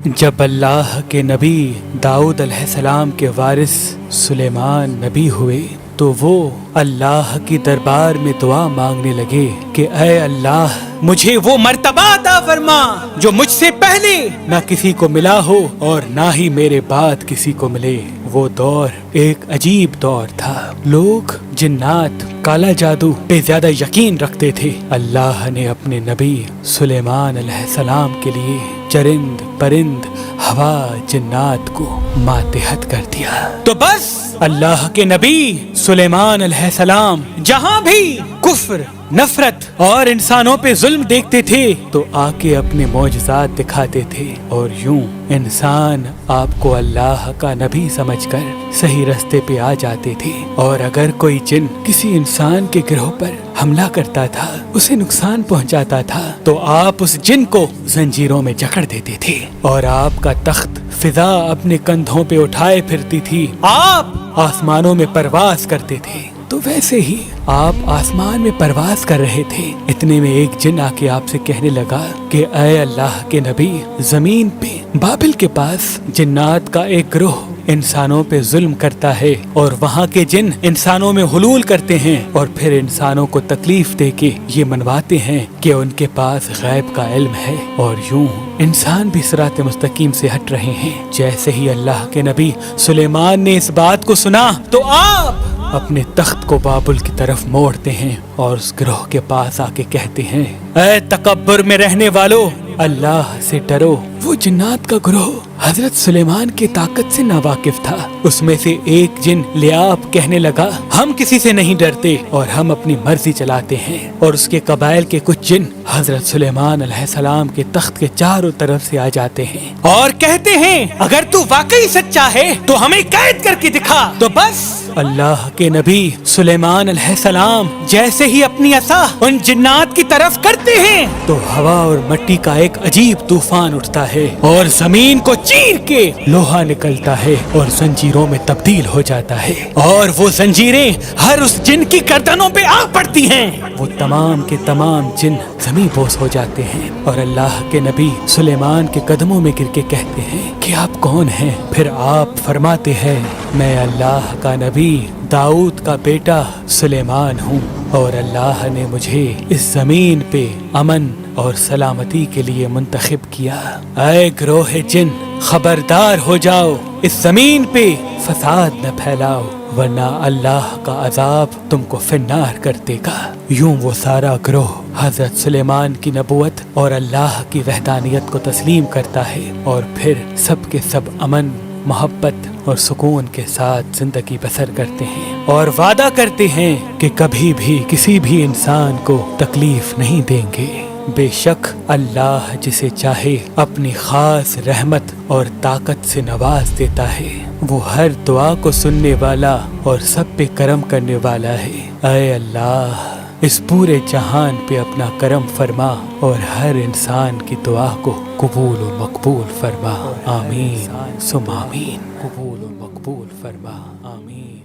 جب اللہ کے نبی داؤد علیہ السلام کے وارث سلیمان نبی ہوئے تو وہ اللہ کی دربار میں دعا مانگنے لگے کہ اے اللہ مجھے وہ مرتبہ عطا فرما جو مجھ سے پہلے نہ کسی کو ملا ہو اور نہ ہی میرے بعد کسی کو ملے۔ وہ دور ایک عجیب دور تھا، لوگ جنات کالا جادو پہ زیادہ یقین رکھتے تھے۔ اللہ نے اپنے نبی سلیمان علیہ السلام کے لیے چرند پرند ہوا جنات کو ماتحت کر دیا۔ تو بس اللہ کے نبی سلیمان علیہ السلام جہاں بھی کفر نفرت اور انسانوں پہ ظلم دیکھتے تھے تو آ کے اپنے معجزات دکھاتے تھے، اور یوں انسان آپ کو اللہ کا نبی سمجھ کر صحیح راستے پہ آ جاتے تھے۔ اور اگر کوئی جن کسی انسان کے گروہ پر حملہ کرتا تھا، اسے نقصان پہنچاتا تھا، تو آپ اس جن کو زنجیروں میں جکڑ دیتے تھے اور آپ کا تخت فضا اپنے کندھوں پہ اٹھائے پھرتی تھی، آپ آسمانوں میں پرواز کرتے تھے۔ تو ویسے ہی آپ آسمان میں پرواز کر رہے تھے، اتنے میں ایک جن آ کے آپ سے کہنے لگا کہ اے اللہ کے نبی، زمین پہ بابل کے پاس جنات کا ایک گروہ انسانوں پہ ظلم کرتا ہے، اور وہاں کے جن انسانوں میں حلول کرتے ہیں اور پھر انسانوں کو تکلیف دے کے یہ منواتے ہیں کہ ان کے پاس غیب کا علم ہے، اور یوں انسان بھی صراط مستقیم سے ہٹ رہے ہیں۔ جیسے ہی اللہ کے نبی سلیمان نے اس بات کو سنا تو آپ اپنے تخت کو بابل کی طرف موڑتے ہیں اور اس گروہ کے پاس آ کے کہتے ہیں، اے تکبر میں رہنے والو، اللہ سے ڈرو۔ وہ جنات کا گروہ حضرت سلیمان کی طاقت سے ناواقف تھا۔ اس میں سے ایک جن لیاب کہنے لگا، ہم کسی سے نہیں ڈرتے اور ہم اپنی مرضی چلاتے ہیں، اور اس کے قبائل کے کچھ جن حضرت سلیمان علیہ السلام کے تخت کے چاروں طرف سے آ جاتے ہیں اور کہتے ہیں، اگر تو واقعی سچا ہے تو ہمیں قید کر کے دکھا۔ تو بس اللہ کے نبی سلیمان علیہ السلام جیسے ہی اپنی عصا ان جنات کی طرف کرتے ہیں تو ہوا اور مٹی کا ایک عجیب طوفان اٹھتا ہے اور زمین کو چیر کے لوہا نکلتا ہے اور زنجیروں میں تبدیل ہو جاتا ہے، اور وہ زنجیریں ہر اس جن کی گردنوں پہ آ پڑتی ہیں۔ وہ تمام کے تمام جن زمین بوس ہو جاتے ہیں، اور اللہ کے نبی سلیمان کے قدموں میں گر کے کہتے ہیں کہ آپ کون ہیں؟ پھر آپ فرماتے ہیں، میں اللہ کا نبی داؤد کا بیٹا سلیمان ہوں، اور اللہ نے مجھے اس زمین پہ امن اور سلامتی کے لیے منتخب کیا۔ اے گروہ جن، خبردار ہو جاؤ، اس زمین پہ فساد نہ پھیلاؤ، ورنہ اللہ کا عذاب تم کو فنار کر دے گا۔ یوں وہ سارا گروہ حضرت سلیمان کی نبوت اور اللہ کی وحدانیت کو تسلیم کرتا ہے، اور پھر سب کے سب امن محبت اور سکون کے ساتھ زندگی بسر کرتے ہیں، اور وعدہ کرتے ہیں کہ کبھی بھی کسی بھی انسان کو تکلیف نہیں دیں گے۔ بے شک اللہ جسے چاہے اپنی خاص رحمت اور طاقت سے نواز دیتا ہے، وہ ہر دعا کو سننے والا اور سب پہ کرم کرنے والا ہے۔ اے اللہ، اس پورے جہان پہ اپنا کرم فرما اور ہر انسان کی دعا کو قبول و مقبول فرما، آمین ثم آمین۔ قبول و مقبول فرما، آمین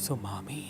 ثم آمین۔